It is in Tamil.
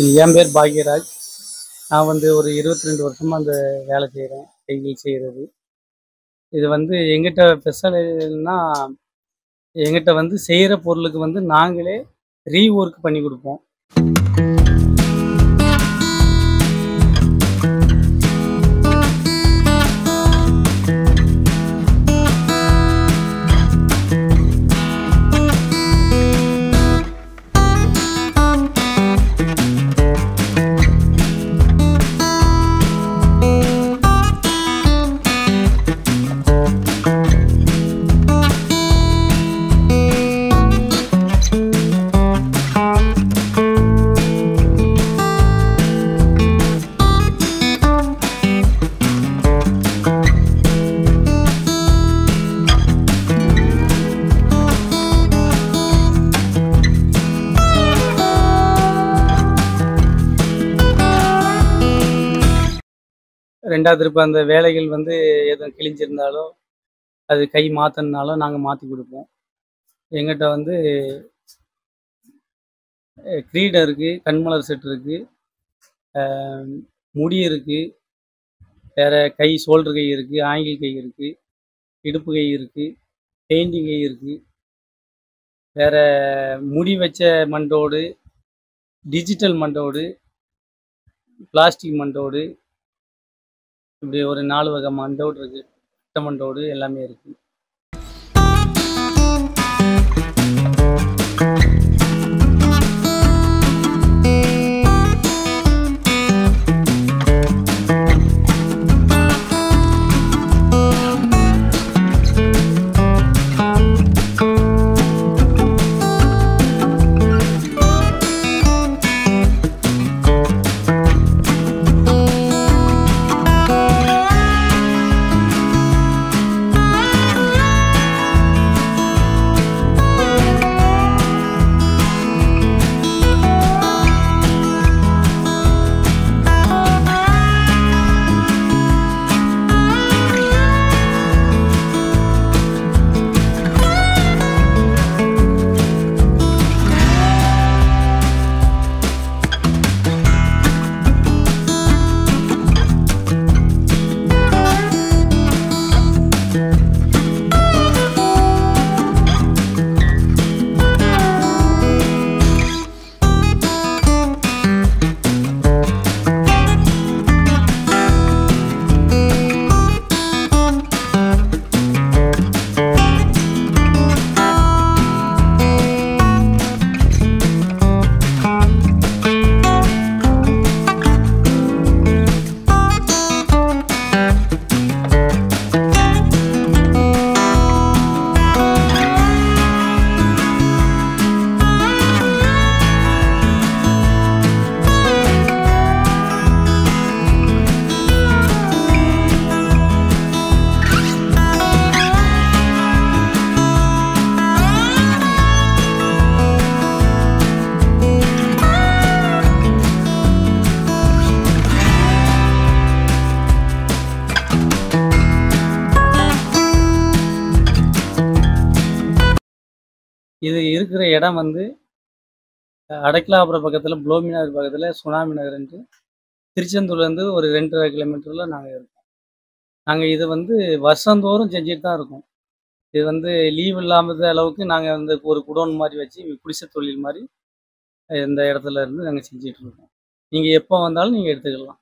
என் பேர் பாக்யராஜ். நான் வந்து ஒரு 22 வருஷமா அந்த வேலை செய்கிறேன், கைகள் செய்கிறது. இது வந்து எங்கிட்ட ஸ்பெஷல்னா, எங்கிட்ட வந்து செய்கிற பொருளுக்கு வந்து நாங்களே ரீஒர்க் பண்ணி கொடுப்போம். 2வது இப்ப அந்த வேலைகள் வந்து எதுவும் கிழிஞ்சிருந்தாலோ, அது கை மாத்தணுனாலும் நாங்க மாத்தி குடுப்போம். எங்கிட்ட வந்து கிரீடம் இருக்கு, கண்மலர் செட் இருக்கு, அ முடி இருக்கு, வேற கை ஷோல்டர் கை இருக்கு, ஆங்கிள் கை இருக்கு, இடுப்பு கை இருக்கு, பெயிண்டிங் கை இருக்கு. வேற முடி வச்ச மண்டோடு, டிஜிட்டல் மண்டோடு, பிளாஸ்டிக் மண்டோடு, இப்படி ஒரு 4 வகை மண்டோடு இருக்கு. கட்ட மண்டோடு எல்லாமே இருக்கு. இது இருக்கிற இடம் வந்து அடக்கலாபுரம் பக்கத்துல, புளோமி நகர் பக்கத்துல சுனாமி நகர்ன்ட்டு திருச்செந்தூர்லேருந்து ஒரு 2 1/2 கிலோமீட்டர்ல நாங்க இருக்கோம். நாங்க இத வந்து வருஷந்தோறும் செஞ்சுட்டு தான் இருக்கோம். இது வந்து லீவ் இல்லாத அளவுக்கு நாங்க வந்து ஒரு குடோன் மாரி வச்சு குடிசை தொழில் மாரி இந்த இடத்துல இருந்து நாங்க செஞ்சுட்டு இருக்கோம். நீங்க எப்போ வந்தாலும் நீங்க எடுத்துக்கலாம்.